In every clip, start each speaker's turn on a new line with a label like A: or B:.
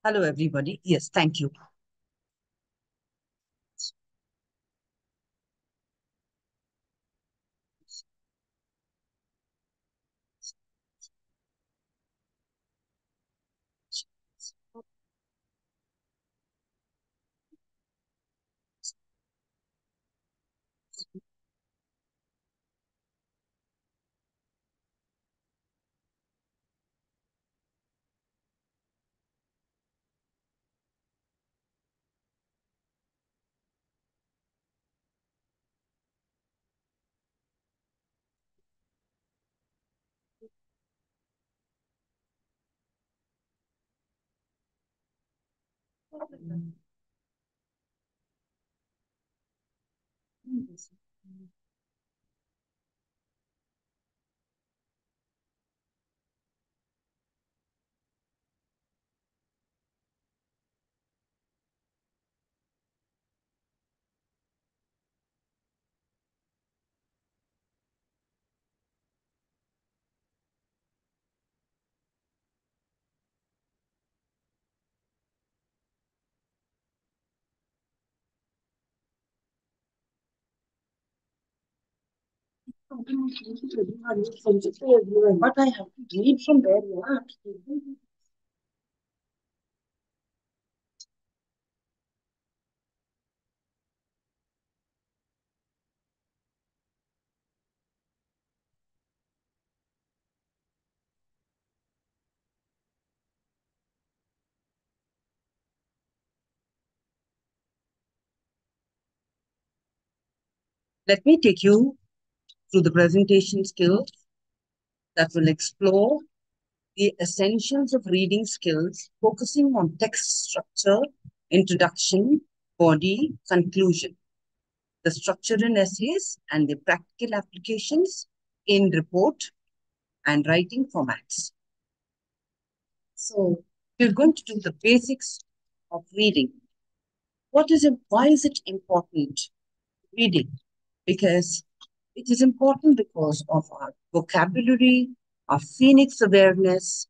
A: Hello, everybody. Yes, thank you. But I have to read from where you are. Let me take you through the presentation skills that will explore the essentials of reading skills, focusing on text structure, introduction, body, conclusion, the structure in essays, and the practical applications in report and writing formats. So, we're going to do the basics of reading. Why is it important reading? Because it is important because of our vocabulary, our phonics awareness,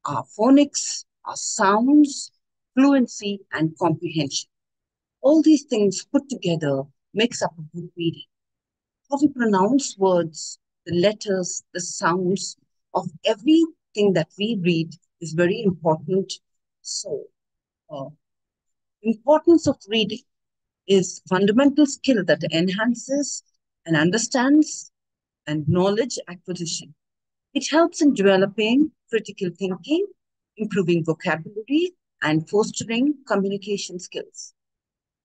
A: our phonics, our sounds, fluency, and comprehension. All these things put together makes up a good reading. How we pronounce words, the letters, the sounds of everything that we read is very important. So, uh, importance of reading is fundamental skill that enhances and understands and knowledge acquisition. It helps in developing critical thinking, improving vocabulary, and fostering communication skills.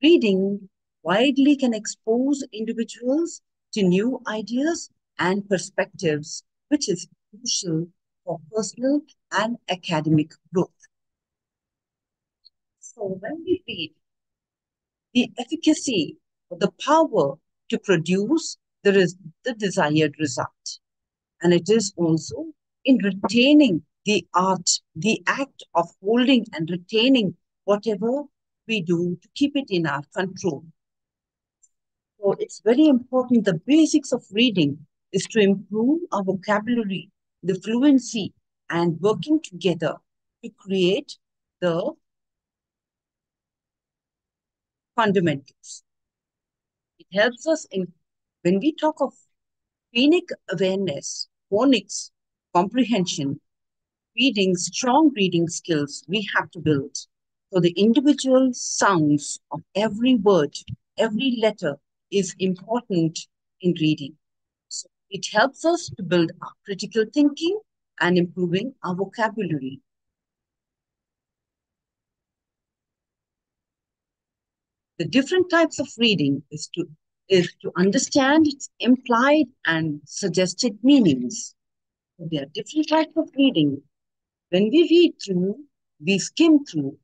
A: Reading widely can expose individuals to new ideas and perspectives, which is crucial for personal and academic growth. So, when we read, the efficacy or the power to produce the desired result. And it is also in retaining the art, the act of holding and retaining whatever we do to keep it in our control. So it's very important. The basics of reading is to improve our vocabulary, the fluency, and working together to create the fundamentals. It helps us in when we talk of phonic awareness, phonics, comprehension, strong reading skills we have to build. So the individual sounds of every word, every letter is important in reading. So it helps us to build our critical thinking and improving our vocabulary. The different types of reading is to understand its implied and suggested meanings. So there are different types of reading. When we read through, we skim through.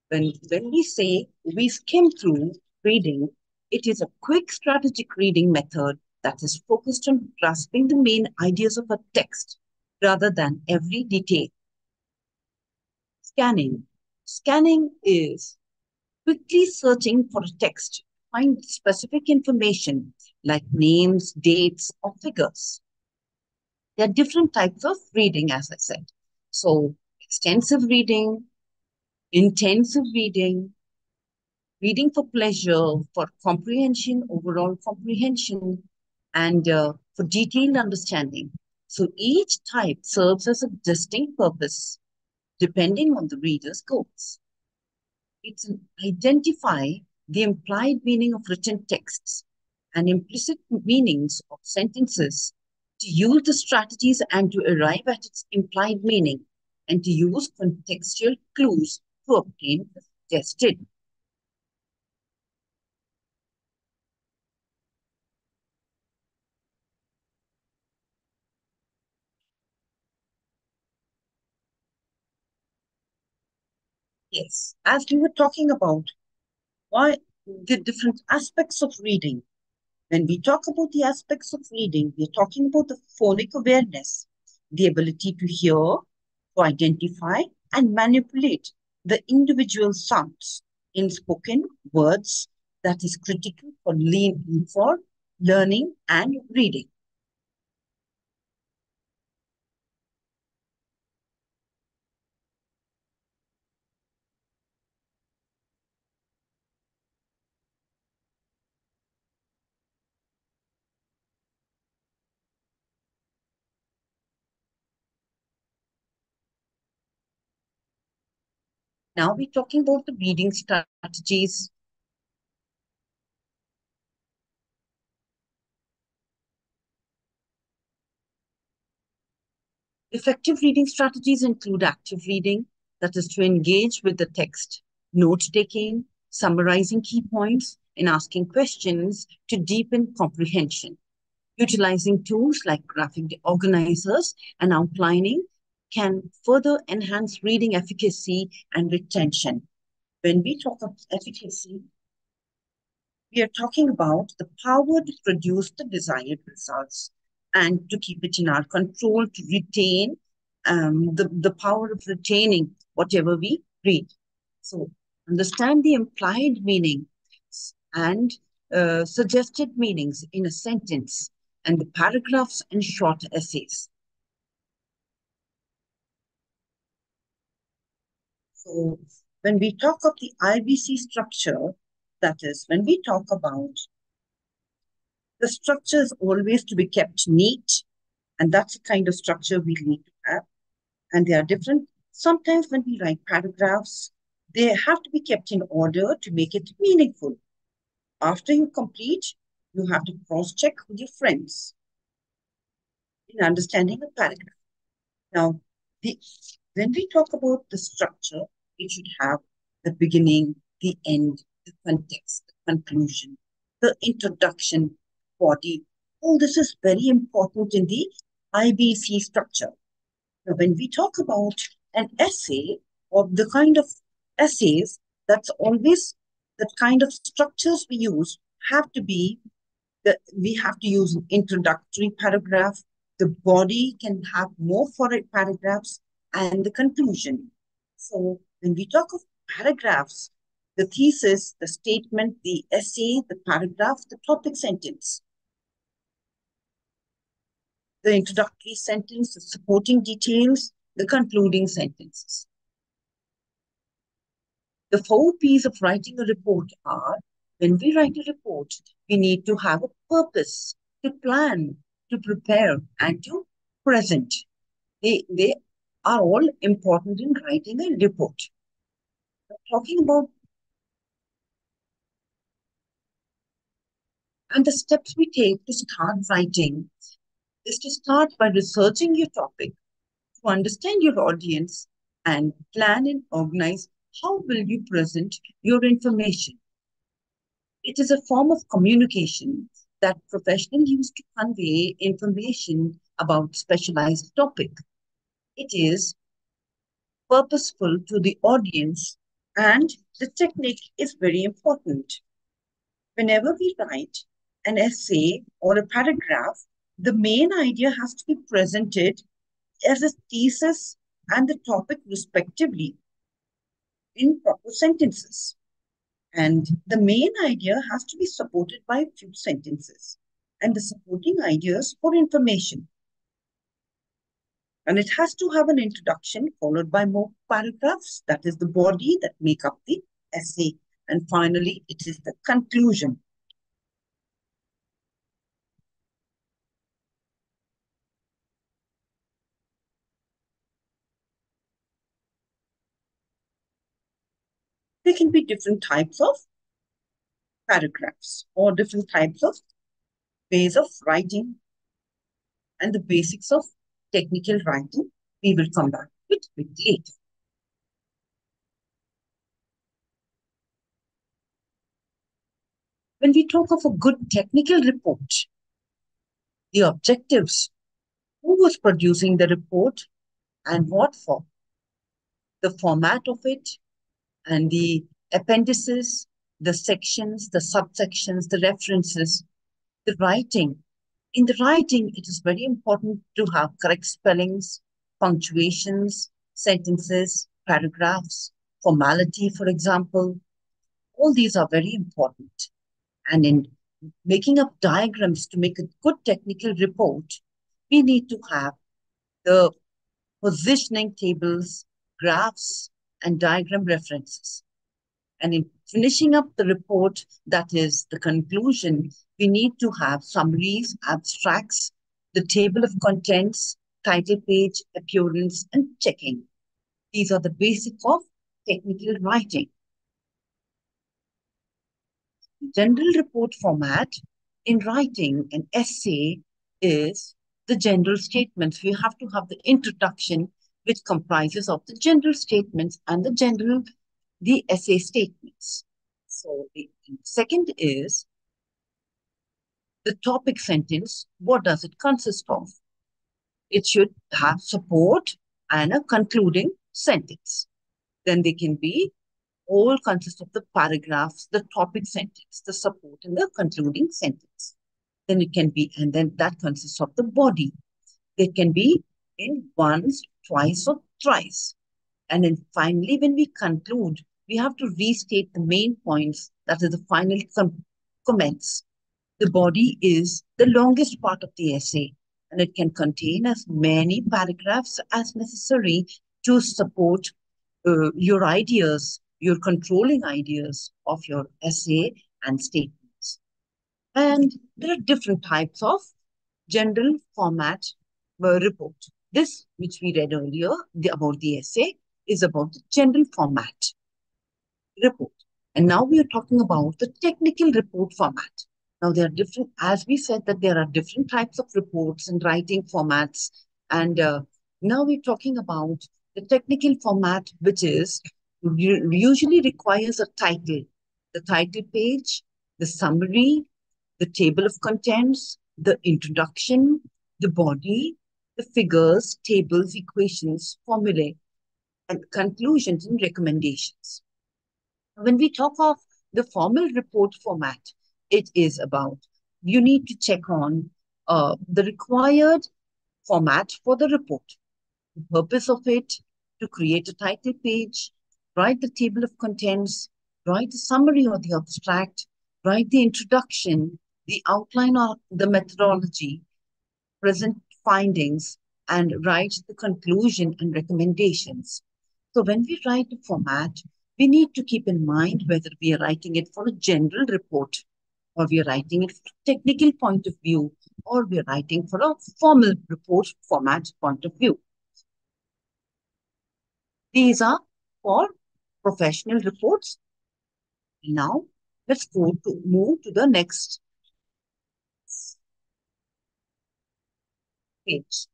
A: When we say we skim through reading, it is a quick strategic reading method that is focused on grasping the main ideas of a text rather than every detail. Scanning. Scanning is quickly searching for a text, find specific information like names, dates, or figures. There are different types of reading, as I said. So, extensive reading, intensive reading, reading for pleasure, for comprehension, overall comprehension, and for detailed understanding. So each type serves as a distinct purpose depending on the reader's goals. It's identify the implied meaning of written texts and implicit meanings of sentences, to use the strategies and to arrive at its implied meaning, and to use contextual clues to obtain the suggested. Yes, as we were talking about why the different aspects of reading. When we talk about the aspects of reading, we are talking about the phonic awareness, the ability to hear, to identify, and manipulate the individual sounds in spoken words that is critical for learning and reading. Now we're talking about the reading strategies. Effective reading strategies include active reading, that is to engage with the text, note taking, summarizing key points, and asking questions to deepen comprehension. Utilizing tools like graphic organizers and outlining can further enhance reading efficacy and retention. When we talk of efficacy, we are talking about the power to produce the desired results and to keep it in our control, to retain the power of retaining whatever we read. So, understand the implied meaning and suggested meanings in a sentence and the paragraphs and short essays. So, when we talk of the IBC structure, that is, when we talk about the structure is always to be kept neat, and that's the kind of structure we need to have. And they are different. Sometimes when we write paragraphs, they have to be kept in order to make it meaningful. After you complete, you have to cross check with your friends in understanding a paragraph. Now, the, when we talk about the structure, it should have the beginning, the end, the context, the conclusion, the introduction, body. All this is very important in the IBC structure. Now, when we talk about an essay or the kind of essays, that's always the kind of structures we use have to be that we have to use an introductory paragraph. The body can have more for it paragraphs and the conclusion. So when we talk of paragraphs, the thesis, the statement, the essay, the paragraph, the topic sentence, the introductory sentence, the supporting details, the concluding sentences. The four P's of writing a report are: when we write a report, we need to have a purpose, to plan, to prepare, and to present. They are all important in writing a report. Talking about and the steps we take to start writing is to start by researching your topic, to understand your audience, and plan and organize how will you present your information. It is a form of communication that professionals use to convey information about specialized topic. It is purposeful to the audience, and the technique is very important. Whenever we write an essay or a paragraph, the main idea has to be presented as a thesis and the topic respectively in proper sentences. And the main idea has to be supported by a few sentences and the supporting ideas for information. And it has to have an introduction followed by more paragraphs. That is the body that make up the essay. And finally, it is the conclusion. There can be different types of paragraphs or different types of ways of writing and the basics of technical writing. We will come back to it later. When we talk of a good technical report, the objectives, who was producing the report and what for, the format of it, and the appendices, the sections, the subsections, the references, the writing. In the writing, it is very important to have correct spellings, punctuations, sentences, paragraphs, formality, for example. All these are very important. And in making up diagrams to make a good technical report, we need to have the positioning tables, graphs, and diagram references. And in finishing up the report, that is the conclusion, we need to have summaries, abstracts, the table of contents, title page, appearance, and checking. These are the basics of technical writing. General report format in writing an essay is the general statements. We have to have the introduction, which comprises of the general statements and the essay statements. So the second is the topic sentence. What does it consist of? It should have support and a concluding sentence. Then they can be all consist of the paragraphs, the topic sentence, the support, and the concluding sentence. Then it can be, and then that consists of the body. It can be in once, twice, or thrice. And then finally, when we conclude, we have to restate the main points, that is the final comments. The body is the longest part of the essay, and it can contain as many paragraphs as necessary to support your ideas, your controlling ideas of your essay and statements. And there are different types of general format report. This, which we read earlier about the essay, is about the general format report. And now we are talking about the technical report format. Now there are different, as we said that there are different types of reports and writing formats. And now we're talking about the technical format, which is usually requires a title, the title page, the summary, the table of contents, the introduction, the body, the figures, tables, equations, formulae, and conclusions and recommendations. When we talk of the formal report format, it is about you need to check on the required format for the report. The purpose of it, to create a title page, write the table of contents, write the summary or the abstract, write the introduction, the outline of the methodology, present findings, and write the conclusion and recommendations. So when we write a format, we need to keep in mind whether we are writing it for a general report, or we are writing it from a technical point of view, or we are writing for a formal report format point of view. These are for professional reports. Now, let's move to the next page.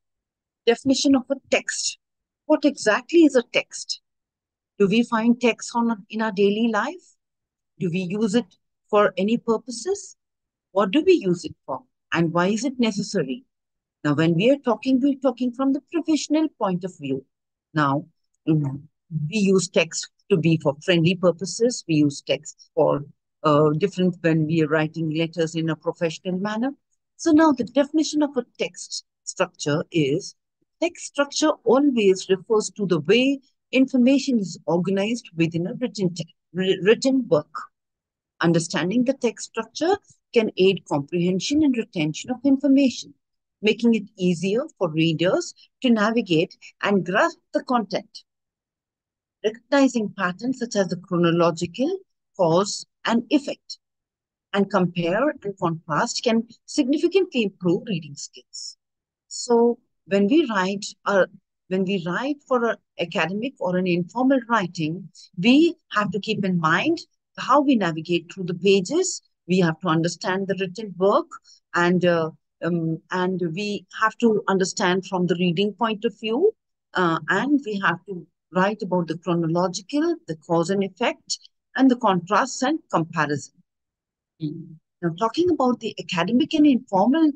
A: Definition of a text. What exactly is a text? Do we find text in our daily life? Do we use it for any purposes? What do we use it for? And why is it necessary? Now, when we're talking from the professional point of view. Now, we use text to be for friendly purposes. We use text for different when we are writing letters in a professional manner. So now the definition of a text structure is text structure always refers to the way information is organized within a written work. Understanding the text structure can aid comprehension and retention of information. making it easier for readers to navigate and grasp the content. Recognizing patterns such as the chronological, cause, and effect, and compare and contrast can significantly improve reading skills. So when we write when we write for an academic or an informal writing, we have to keep in mind how we navigate through the pages. We have to understand the written work, and we have to understand from the reading point of view, and we have to write about the chronological, the cause and effect, and the contrasts and comparison. Now, talking about the academic and informal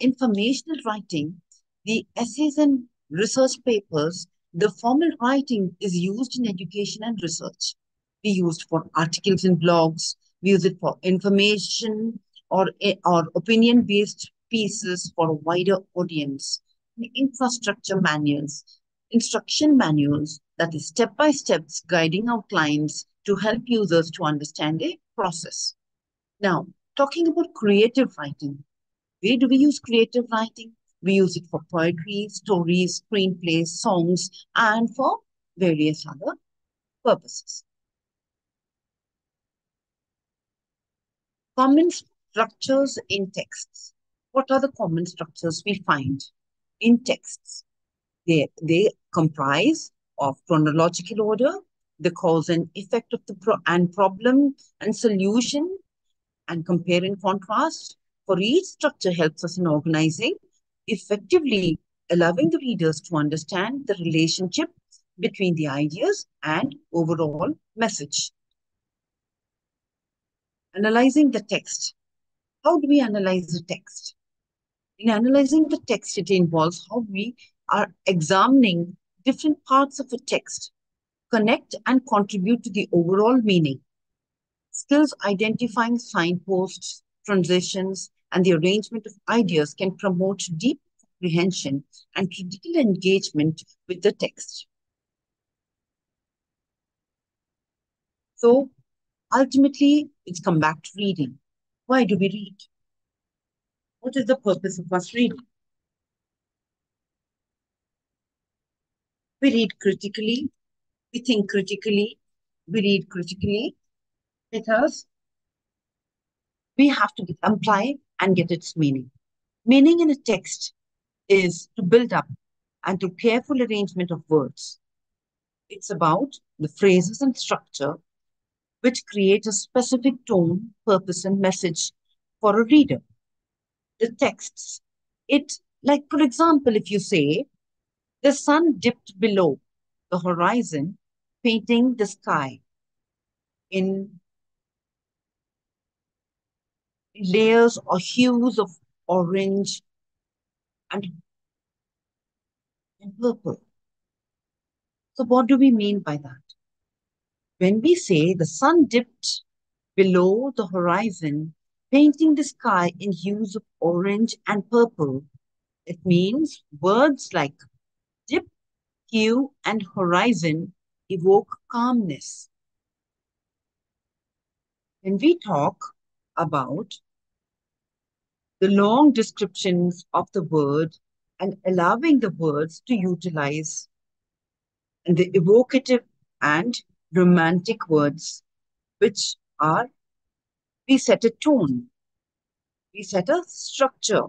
A: informational writing, the essays and research papers, the formal writing is used in education and research. We use it for articles in blogs, we use it for information or opinion-based pieces for a wider audience. The infrastructure manuals, instruction manuals, that is step-by-steps guiding outlines to help users to understand a process. Now, talking about creative writing, where do we use creative writing? We use it for poetry, stories, screenplays, songs, and for various other purposes. Common structures in texts. What are the common structures we find in texts? They comprise of chronological order, the cause and effect of the problem and solution, and compare and contrast for each structure helps us in organizing, effectively allowing the readers to understand the relationship between the ideas and overall message. Analyzing the text. How do we analyze the text? In analyzing the text, it involves how we are examining different parts of a text, connect and contribute to the overall meaning. Skills identifying signposts, transitions, and the arrangement of ideas can promote deep comprehension and critical engagement with the text. So ultimately, it's come back to reading. Why do we read? What is the purpose of us reading? We read critically, we think critically, we read critically because we have to apply and get its meaning. Meaning in a text is to build up and to careful arrangement of words. It's about the phrases and structure which create a specific tone, purpose, and message for a reader. The texts, like for example, if you say, the sun dipped below the horizon, painting the sky in layers or hues of orange and, and purple. So what do we mean by that? When we say the sun dipped below the horizon, painting the sky in hues of orange and purple, it means words like dip, hue, and horizon evoke calmness. When we talk about the long descriptions of the word and allowing the words to utilize and the evocative and romantic words, which are, we set a tone, we set a structure,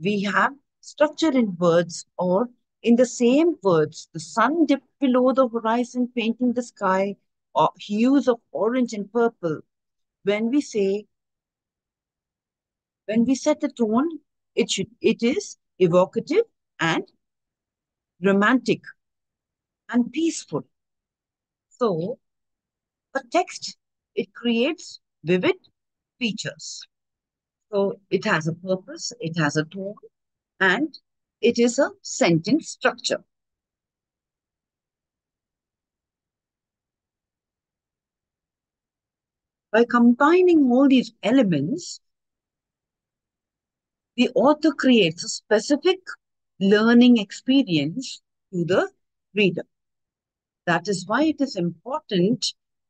A: we have structure in words or in the same words, the sun dipped below the horizon, painting the sky, or hues of orange and purple. When we say, when we set the tone, it is evocative and romantic and peaceful. So a text, it creates vivid features. So it has a purpose, it has a tone, and it is a sentence structure. By combining all these elements, the author creates a specific learning experience to the reader. That is why it is important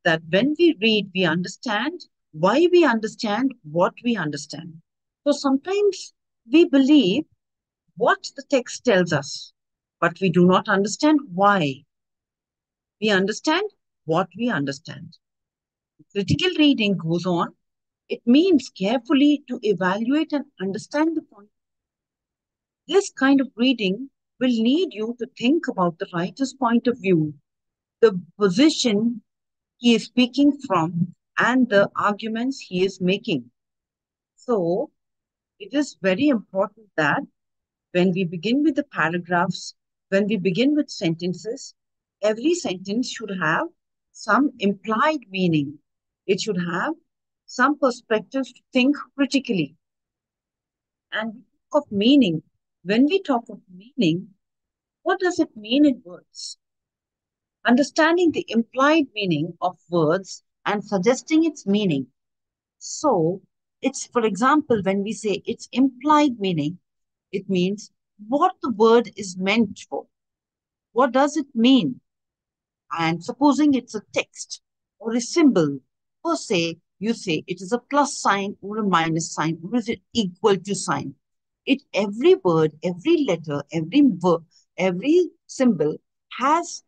A: that when we read, we understand why we understand what we understand. So sometimes We believe what the text tells us, but we do not understand why. We understand what we understand. Critical reading goes on. It means carefully to evaluate and understand the point. This kind of reading will need you to think about the writer's point of view, the position he is speaking from, and the arguments he is making. So, it is very important that when we begin with the paragraphs, when we begin with sentences, every sentence should have some implied meaning. It should have some perspectives to think critically. And we talk of meaning. When we talk of meaning, what does it mean in words? Understanding the implied meaning of words and suggesting its meaning. So, it's, for example, when we say its implied meaning, it means what the word is meant for. What does it mean? And supposing it's a text or a symbol, or say you say it is a plus sign or a minus sign, or is it equal to sign? It every word, every letter, every verb, every symbol has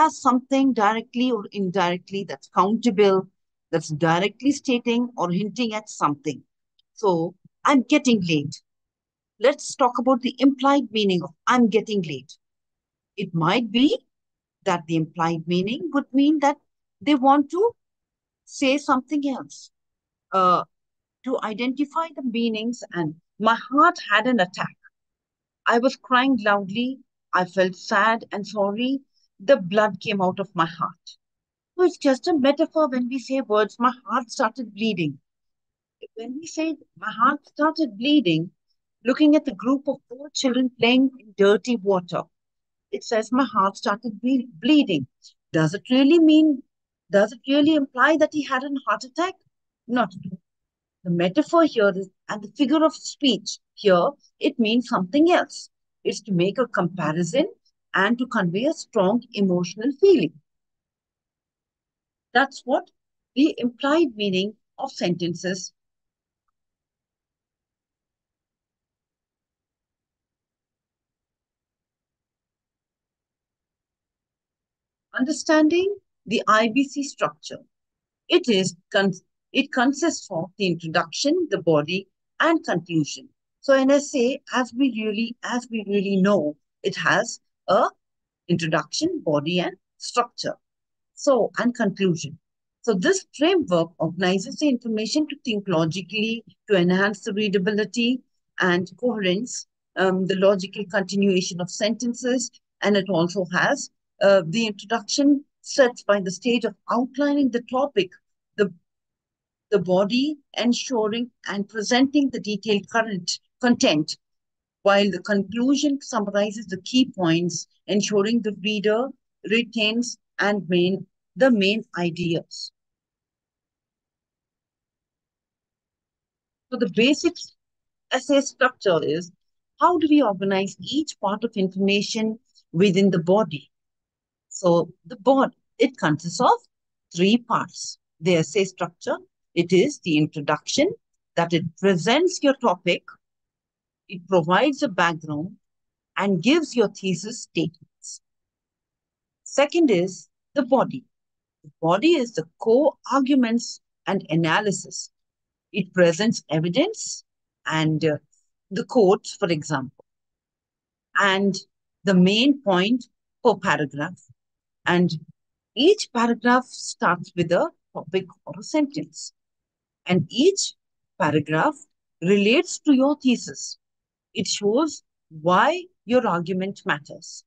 A: something directly or indirectly that's countable, that's directly stating or hinting at something. So I'm getting late. Let's talk about the implied meaning of I'm getting late. It might be that the implied meaning would mean that they want to say something else, to identify the meanings. And my heart had an attack. I was crying loudly. I felt sad and sorry. The blood came out of my heart. So it's just a metaphor when we say words, my heart started bleeding. When we say my heart started bleeding, looking at the group of poor children playing in dirty water, it says my heart started bleeding. Does it really mean, does it really imply that he had a heart attack? Not at all. The metaphor here is, and the figure of speech here, it means something else. It's to make a comparison and to convey a strong emotional feeling. That's what the implied meaning of sentences. Understanding the IBC structure. It is it consists of the introduction, the body, and conclusion. So an essay, as we really know, it has a introduction, body, and structure. So and conclusion. So this framework organizes the information to think logically, to enhance the readability and coherence, the logical continuation of sentences, and it also has the introduction sets by the stage of outlining the topic, the the body, ensuring and presenting the detailed current content, while the conclusion summarizes the key points, ensuring the reader retains the main ideas. So the basic essay structure is how do we organize each part of information within the body? So the body, it consists of three parts. The essay structure, it is the introduction, that it presents your topic, it provides a background, and gives your thesis statements. Second is the body. The body is the core arguments and analysis. It presents evidence and the quotes, for example, and the main point per paragraph. And each paragraph starts with a topic or a sentence. And each paragraph relates to your thesis. It shows why your argument matters.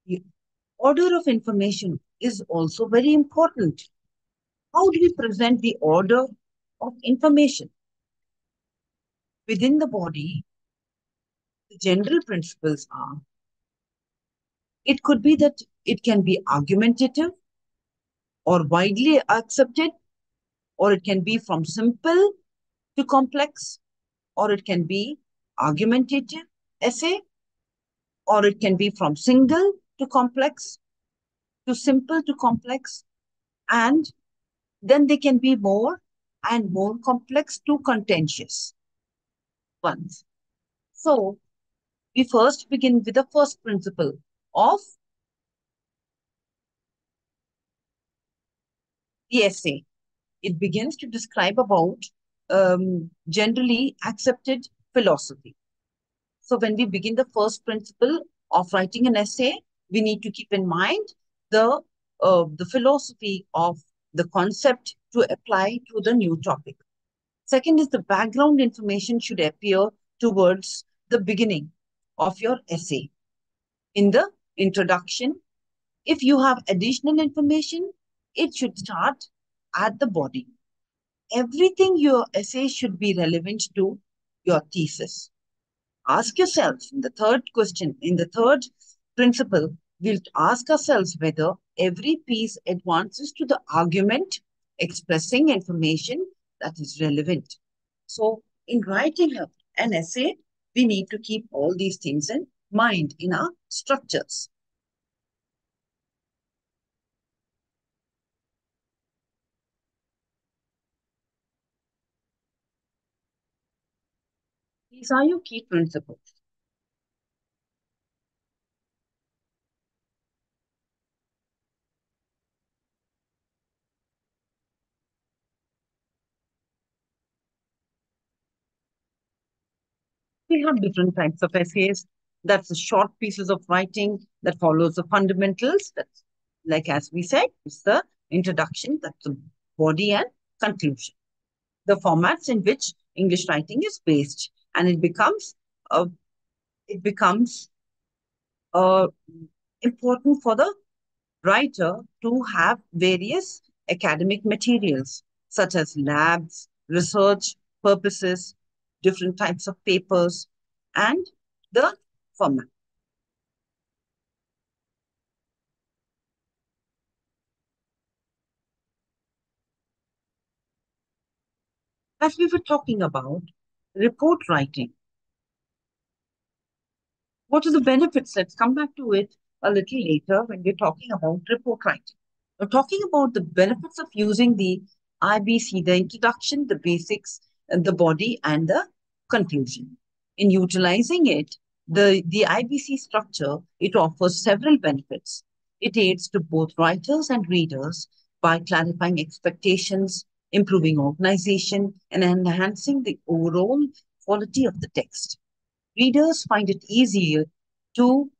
A: The order of information is also very important. How do we present the order of information? Within the body, the general principles are it could be that it can be argumentative or widely accepted, or it can be from simple to complex, or it can be argumentative essay, or it can be from single to complex, to simple to complex, and then they can be more and more complex to contentious. ones. So we first begin with the first principle of the essay. It begins to describe about generally accepted philosophy. So when we begin the first principle of writing an essay, we need to keep in mind the the philosophy of the concept to apply to the new topic. Second is the background information should appear towards the beginning of your essay. In the introduction, if you have additional information, it should start at the body. Everything your essay should be relevant to your thesis. Ask yourself in the third question, in the third principle, we'll ask ourselves whether every piece advances to the argument expressing information that is relevant. So, in writing an essay, we need to keep all these things in mind in our structures. These are your key principles. We have different types of essays. That's the short pieces of writing that follows the fundamentals. That's like as we said, it's the introduction, that's the body and conclusion. The formats in which English writing is based, and uh, it becomes uh, important for the writer to have various academic materials such as labs, research purposes, different types of papers, and the format. As we were talking about report writing, what are the benefits? Let's come back to it a little later when we're talking about report writing. We're talking about the benefits of using the IBC, the introduction, the basics, and the body, and the conclusion. In utilizing it, the IBC structure, it offers several benefits. It aids to both writers and readers by clarifying expectations, improving organization, and enhancing the overall quality of the text. Readers find it easier to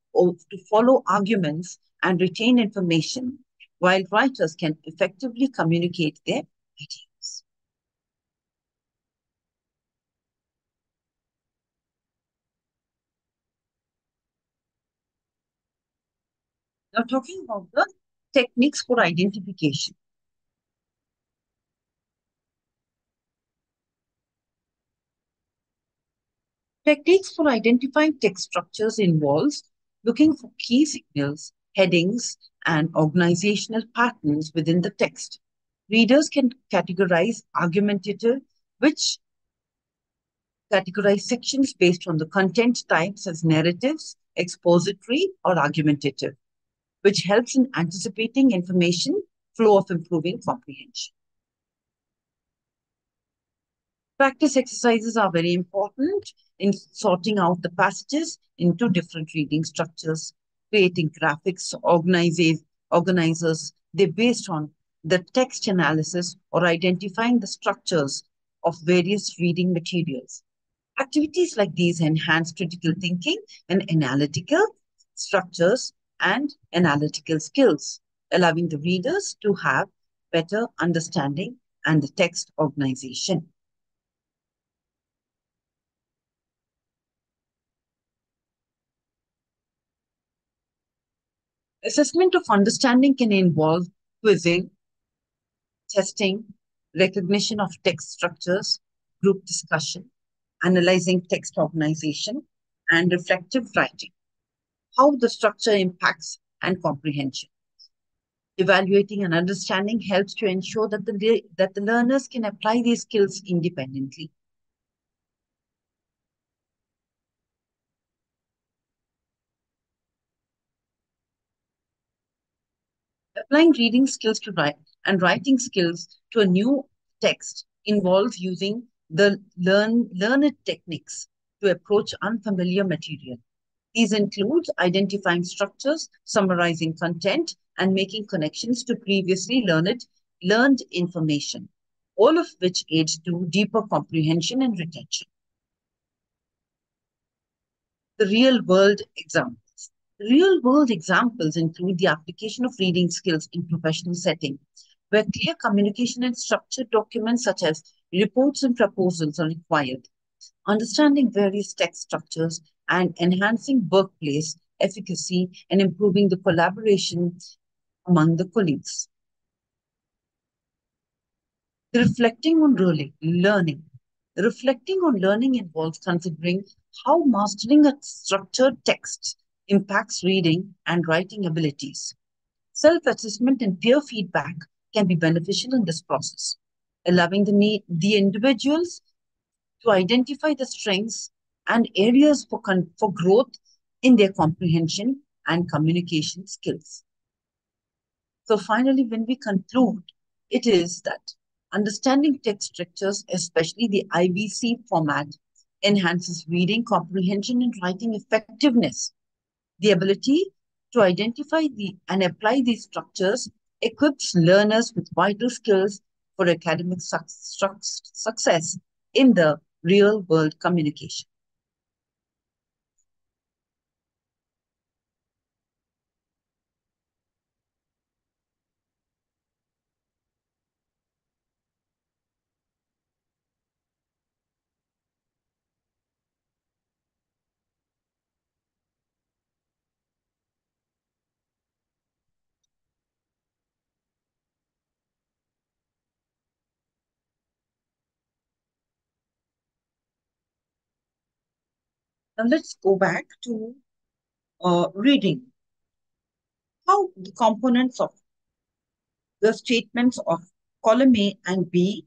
A: follow arguments and retain information, while writers can effectively communicate their ideas. Now, talking about the techniques for identification. Techniques for identifying text structures involves looking for key signals, headings, and organizational patterns within the text. Readers can which categorize sections based on the content types as narratives, expository, or argumentative, which helps in anticipating information flow of improving comprehension. Practice exercises are very important in sorting out the passages into different reading structures, creating graphics, organizers. They're based on the text analysis or identifying the structures of various reading materials. Activities like these enhance critical thinking and analytical structures and analytical skills, allowing the readers to have better understanding and the text organization. Assessment of understanding can involve quizzing, testing, recognition of text structures, group discussion, analyzing text organization, and reflective writing. How the structure impacts and comprehension. Evaluating and understanding helps to ensure that the learners can apply these skills independently. Applying reading skills to write and writing skills to a new text involves using the learned techniques to approach unfamiliar material. These include identifying structures, summarizing content, and making connections to previously learned information, all of which aid to deeper comprehension and retention. The real world examples. Real world examples include the application of reading skills in professional setting, where clear communication and structured documents such as reports and proposals are required. Understanding various text structures and enhancing workplace efficacy and improving the collaboration among the colleagues. Reflecting on learning. Reflecting on learning involves considering how mastering a structured text impacts reading and writing abilities. Self assessment and peer feedback can be beneficial in this process, allowing the individuals to identify the strengths and areas for growth in their comprehension and communication skills. So, finally, when we conclude, it is that understanding text structures, especially the IBC format, enhances reading comprehension and writing effectiveness. The ability to identify and apply these structures equips learners with vital skills for academic success in the real world communication. Now let's go back to reading. How the components of the statements of column A and B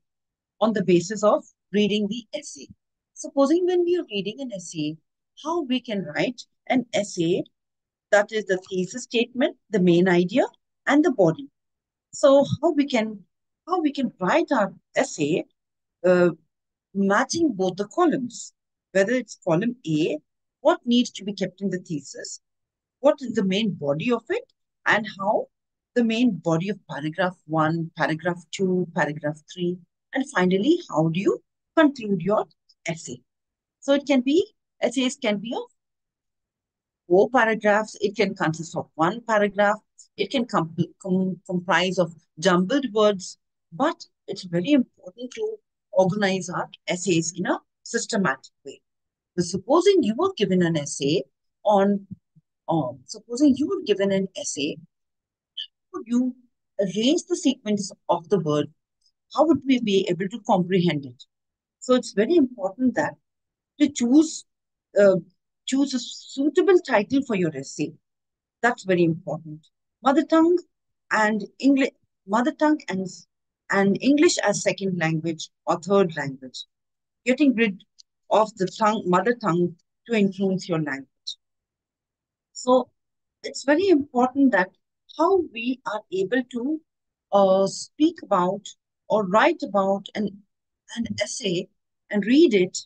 A: on the basis of reading the essay. Supposing when we are reading an essay, how we can write an essay, that is the thesis statement, the main idea, and the body. So how we can write our essay uh, matching both the columns, whether it's column A, what needs to be kept in the thesis, what is the main body of it, and how the main body of paragraph 1, paragraph 2, paragraph 3, and finally, how do you conclude your essay? So essays can be of four paragraphs, it can consist of one paragraph, it can comprise of jumbled words, but it's very important to organize our essays in a systematic way. So supposing you were given an essay on, supposing you were given an essay, would you arrange the sequence of the word? How would we be able to comprehend it? So it's very important that to uh, choose a suitable title for your essay. That's very important. Mother tongue and English, mother tongue and English as second language or third language. Getting rid of the mother tongue to influence your language. So it's very important that how we are able to speak about or write about an essay and read it,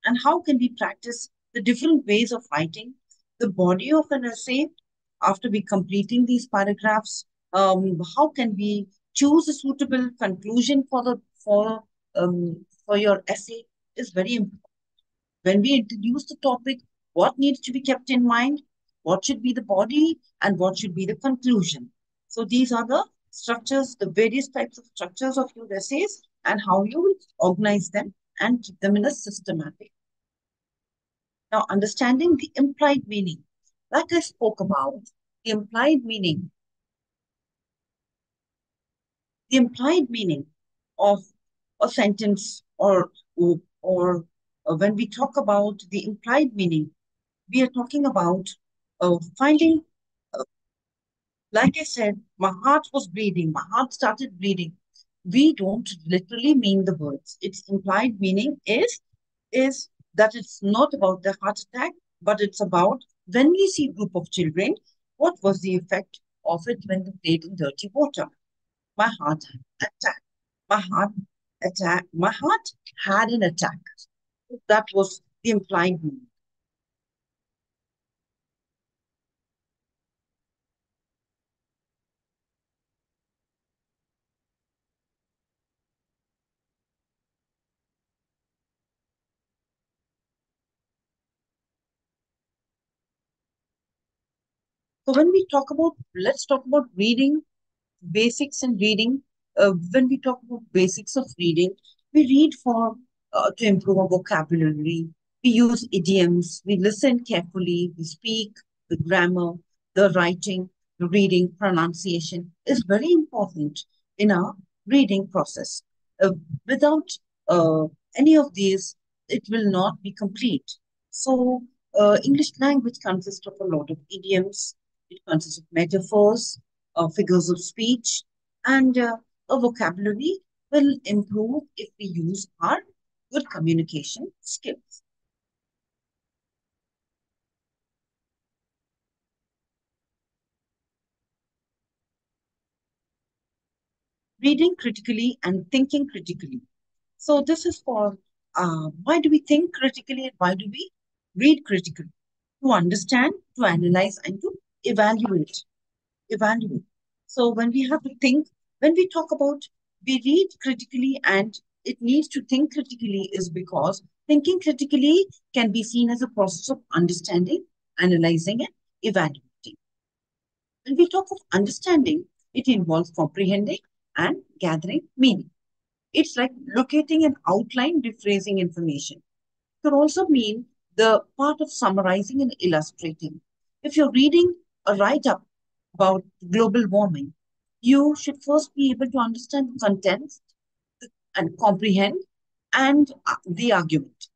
A: and how can we practice the different ways of writing the body of an essay after we completing these paragraphs. How can we choose a suitable conclusion for your essay is very important. When we introduce the topic, what needs to be kept in mind, what should be the body, and what should be the conclusion. So these are the structures, the various types of structures of your essays, and how you will organize them and keep them in a systematic. Now, understanding the implied meaning, like I spoke about, the implied meaning, the implied meaning of a sentence, or when we talk about the implied meaning, we are talking about finding, like I said, my heart was bleeding, my heart started bleeding. We don't literally mean the words. Its implied meaning is that it's not about the heart attack, but it's about when we see a group of children, what was the effect of it when they played in dirty water? My heart attack. My heart my heart had an attack. That was the implied meaning. So when we talk about, let's talk about reading basics and reading. When we talk about basics of reading, we read for to improve our vocabulary. We use idioms. We listen carefully. We speak. The grammar, the writing, the reading, pronunciation is very important in our reading process. Uh, Without uh, any of these, it will not be complete. So, English language consists of a lot of idioms. It consists of metaphors, figures of speech, and a vocabulary will improve if we use our good communication skills. Reading critically and thinking critically. So, this is for why do we think critically and why do we read critically? To understand, to analyze, and to evaluate. Evaluate. So, when we have to think, when we talk about we read critically and it needs to think critically, is because thinking critically can be seen as a process of understanding, analyzing, and evaluating. When we talk of understanding, it involves comprehending and gathering meaning. It's like locating an outline, rephrasing information. It could also mean the part of summarizing and illustrating. If you're reading a write up about global warming, you should first be able to understand the context and comprehend and the argument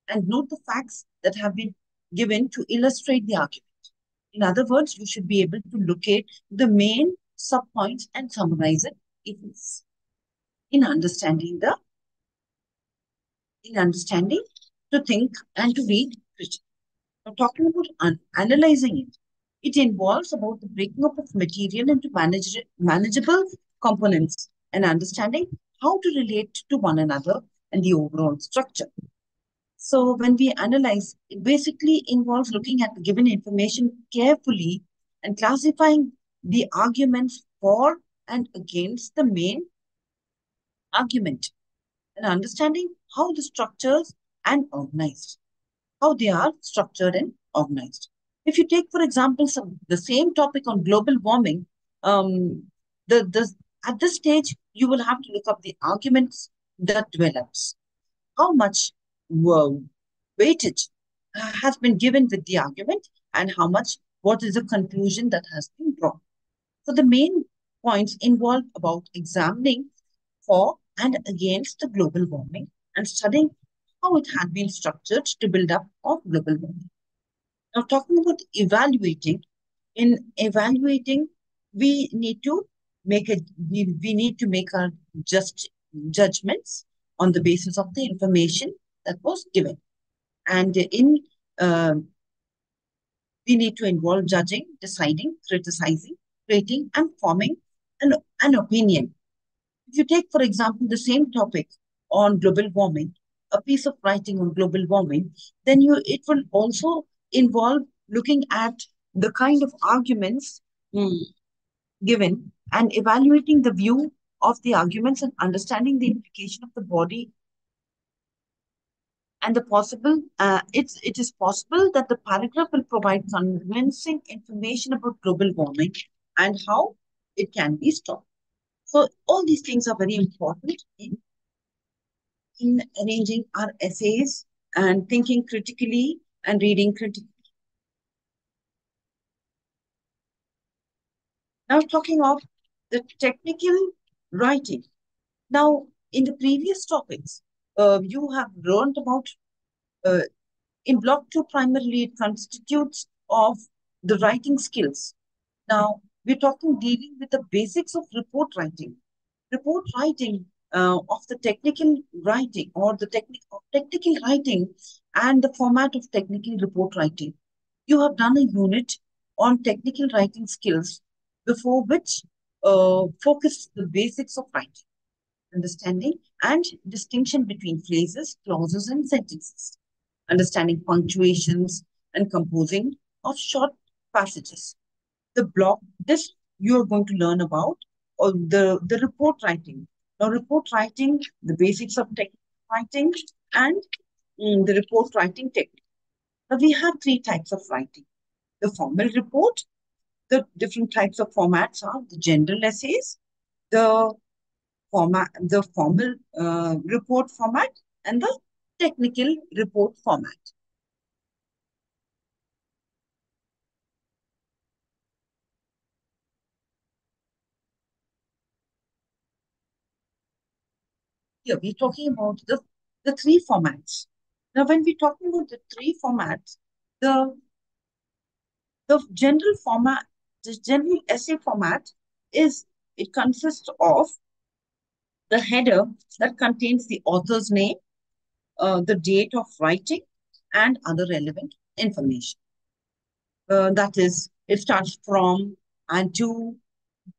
A: and note the facts that have been given to illustrate the argument. In other words, you should be able to locate the main subpoints and summarize it in understanding the in understanding to think and to read critically. Now, talking about analyzing it, it involves about the breaking up of material into manageable components and understanding how to relate to one another and the overall structure. So when we analyze, it basically involves looking at the given information carefully and classifying the arguments for and against the main argument and understanding how the structures and organized, how they are structured and organized. If you take, for example, the same topic on global warming, um, the at this stage you will have to look up the arguments that develops, how much wo- weightage has been given with the argument, and how much what is the conclusion that has been drawn. So the main points involve about examining for and against the global warming and studying how it had been structured to build up of global warming. Now, talking about evaluating, in evaluating, we need to we need to make our just judgments on the basis of the information that was given. And in we need to involve judging, deciding, criticizing, rating, and forming an opinion. If you take, for example, the same topic on global warming, a piece of writing on global warming, then it will also involve looking at the kind of arguments mm, given and evaluating the view of the arguments and understanding the implication of the body and the possible it is possible that the paragraph will provide convincing information about global warming and how it can be stopped. So all these things are very important in arranging our essays and thinking critically and reading critically. Now, talking of the technical writing. Now, in the previous topics, you have learned about uh, in block two, primarily it constitutes of the writing skills. Now, we're talking dealing with the basics of report writing. Report writing of the technical writing or the technical writing and the format of technical report writing. You have done a unit on technical writing skills before which focus the basics of writing, understanding and distinction between phrases, clauses, and sentences. understanding punctuations, and composing of short passages. The block, this you are going to learn about, or the report writing. Now, report writing, the basics of tech writing, and the report writing technique. Now, we have three types of writing. The formal report, the different types of formats are the general essays, the the formal report format, and the technical report format. Here we're talking about the three formats. Now, when we're talking about the three formats, the the general format, the general essay format is it consists of the header that contains the author's name, the date of writing, and other relevant information. That is, it starts from and to,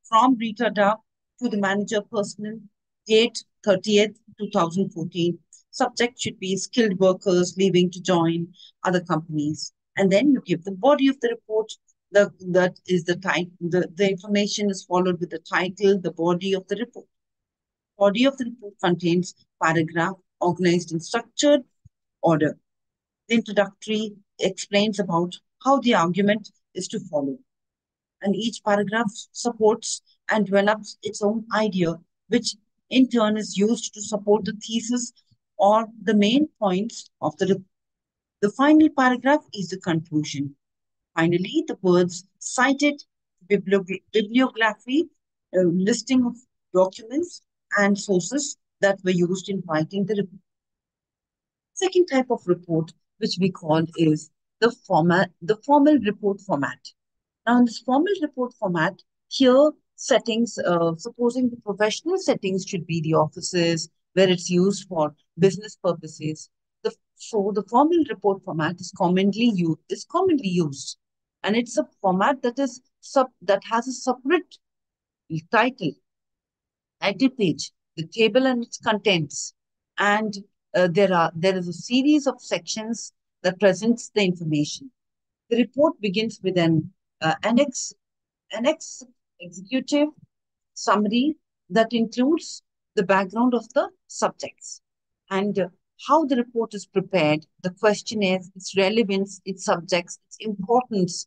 A: from Rita Duck to the manager personal, date 30th, 2014. Subject should be skilled workers leaving to join other companies. And then you give the body of the report. That is the title. The information is followed with the title, the body of the report. Body of the report contains paragraph organized in structured order. The introductory explains about how the argument is to follow, and each paragraph supports and develops its own idea, which in turn is used to support the thesis or the main points of the report. The final paragraph is the conclusion. Finally, the words cited, bibliography, listing of documents and sources that were used in writing the report. Second type of report, which we call is the formal report format. Now, in this formal report format, here settings, supposing the professional settings should be the offices where it's used for business purposes. So the formal report format is commonly used, and it's a format that has a separate title, title page, the table and its contents, and there is a series of sections that presents the information. The report begins with an annex executive summary that includes the background of the subjects and how the report is prepared, the questionnaires, its relevance, its subjects, its importance,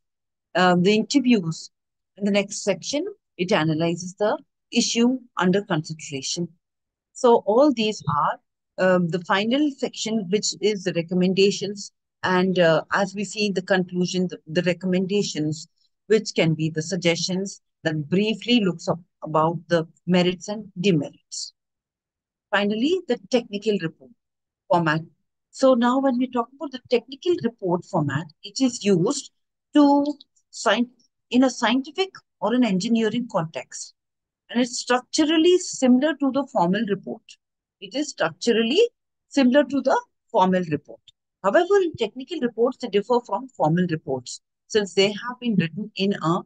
A: the interviews. In the next section, it analyzes the issue under consideration. So all these are the final section, which is the recommendations. And as we see the conclusion, the recommendations, which can be the suggestions that briefly looks up about the merits and demerits. Finally, the technical report format. So now when we talk about the technical report format, it is used to sign in a scientific or an engineering context, and it's structurally similar to the formal report. It is structurally similar to the formal report. However, in technical reports, they differ from formal reports since they have been written in a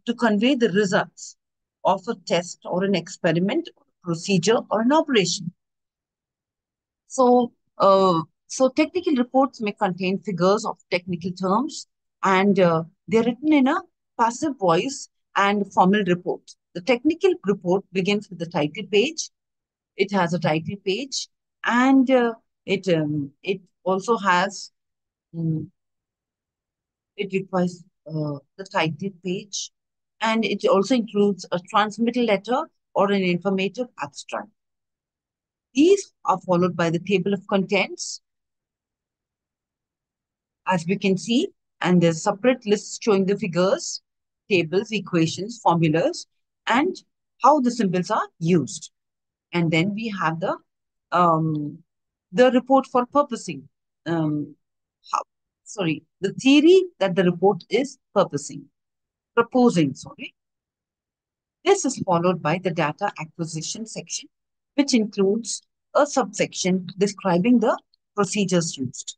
A: to convey the results of a test or an experiment, procedure, or an operation. So, so technical reports may contain figures of technical terms, and they're written in a passive voice and formal report. The technical report begins with the title page. It has a title page, and it also has it requires the title page, and it also includes a transmittal letter or an informative abstract. These are followed by the table of contents, as we can see, and there's separate lists showing the figures, tables, equations, formulas, and how the symbols are used. And then we have the report for purposing. How, sorry, the theory that the report is proposing, sorry. This is followed by the data acquisition section, which includes a subsection describing the procedures used.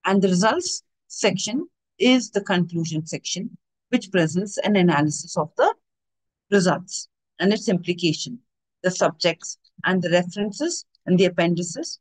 A: And the results section is the conclusion section, which presents an analysis of the results and its implication, the subjects and the references and the appendices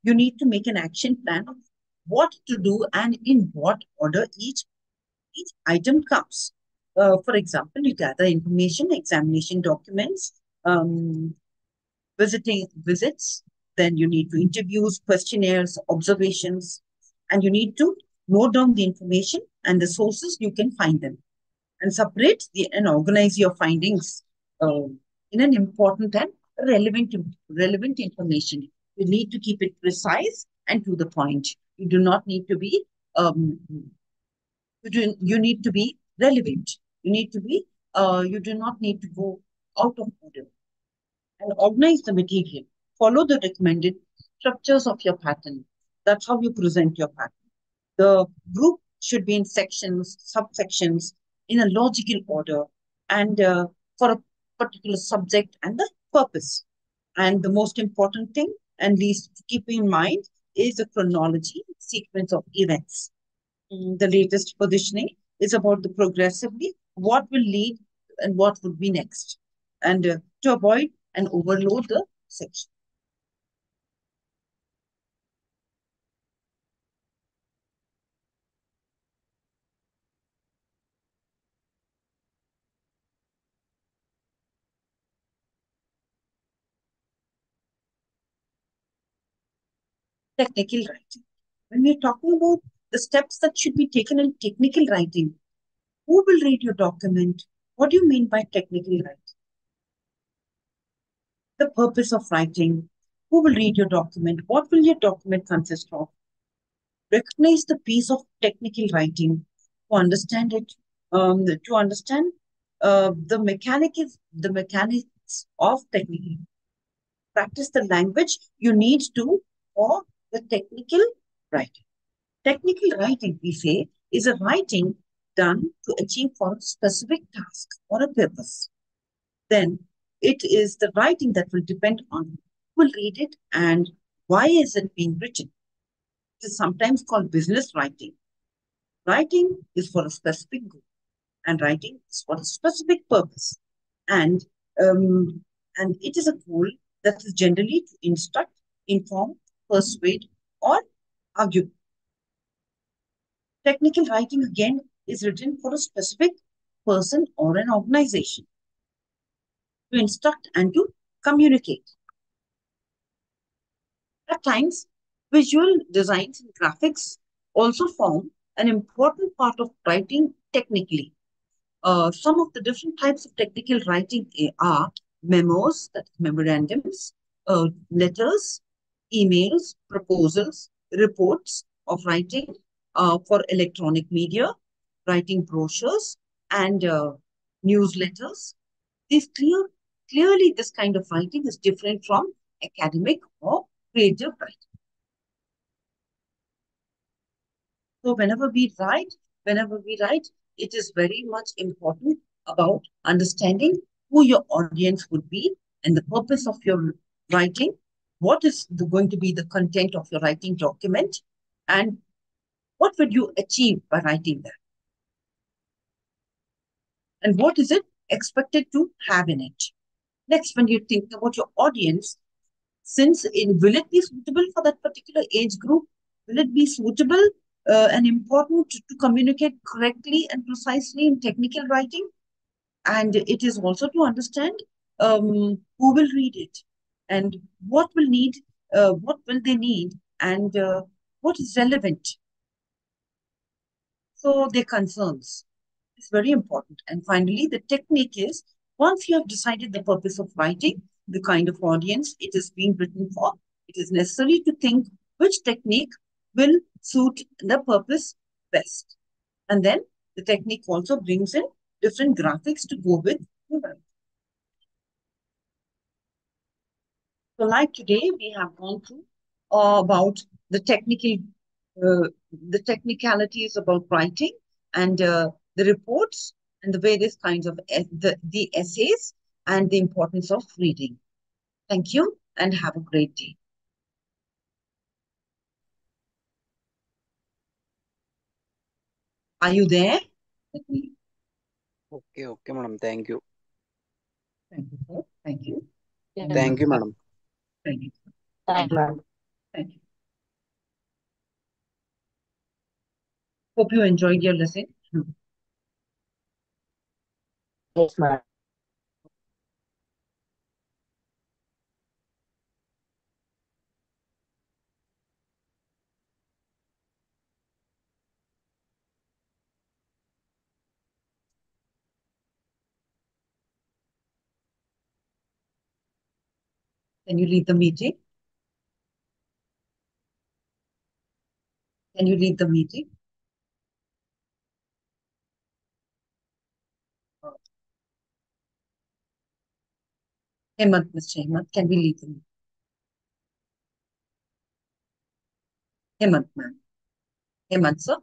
A: You need to make an action plan of what to do and in what order each item comes. For example, you gather information, examination documents, um, visiting visits, then you need to interviews, questionnaires, observations, and you need to note down the information and the sources you can find them and separate and organize your findings uh, in an important and relevant information. You need to keep it precise and to the point. You do not need to be you need to be relevant. You need to be you do not need to go out of order and organize the material. Follow the recommended structures of your pattern. That's how you present your pattern. The group should be in sections, subsections, in a logical order, and for a particular subject and the purpose. And the most important thing, and least to keep in mind, is the chronology sequence of events. The latest positioning is about the progressively what will lead and what would be next, and to avoid and overload the section. Technical writing. When we're talking about the steps that should be taken in technical writing, who will read your document? What do you mean by technical writing? The purpose of writing. Who will read your document? What will your document consist of? Recognize the piece of technical writing to understand it, to understand the mechanics of technical. Practice the language you need to for the technical writing. Technical writing, we say, is a writing done to achieve for a specific task or a purpose. Then it is the writing that will depend on who will read it and why is it being written. It is sometimes called business writing. Writing is for a specific goal, and writing is for a specific purpose. And um, and it is a goal that is generally to instruct, inform, persuade, or argue. Technical writing again is written for a specific person or an organization to instruct and to communicate. At times, visual designs and graphics also form an important part of writing technically. Some of the different types of technical writing are memos, that is memorandums, letters, emails, proposals, reports of writing for electronic media, writing brochures, and newsletters. These clearly, this kind of writing is different from academic or creative writing. So whenever we write, it is very much important about understanding who your audience would be and the purpose of your writing, what is going to be the content of your writing document, and what would you achieve by writing that, and what is it expected to have in it. Next, when you think about your audience, will it be suitable for that particular age group? Will it be suitable and important to communicate correctly and precisely in technical writing? And it is also to understand who will read it and what will they need, and what is relevant. So their concerns is very important. And finally, the technique is, once you have decided the purpose of writing, the kind of audience it is being written for, it is necessary to think which technique will suit the purpose best. And then the technique also brings in different graphics to go with the writing. So like today, we have gone through about the the technicalities about writing, and the reports and the various kinds of the essays and the importance of reading. Thank you and have a great day. Are you there? Let me.
B: Okay, madam. Thank you.
A: Thank you, sir. Thank you.
C: Yeah.
B: Thank you, madam.
A: Thank you.
C: Thank you, ma'am.
A: Thank you. Hope you enjoyed your lesson.
B: Yes, ma'am.
A: Can you lead the meeting? Can you lead the meeting? Hemant, Mr. Hemant, can we lead the meeting? Hemant, ma'am. Hemant, sir.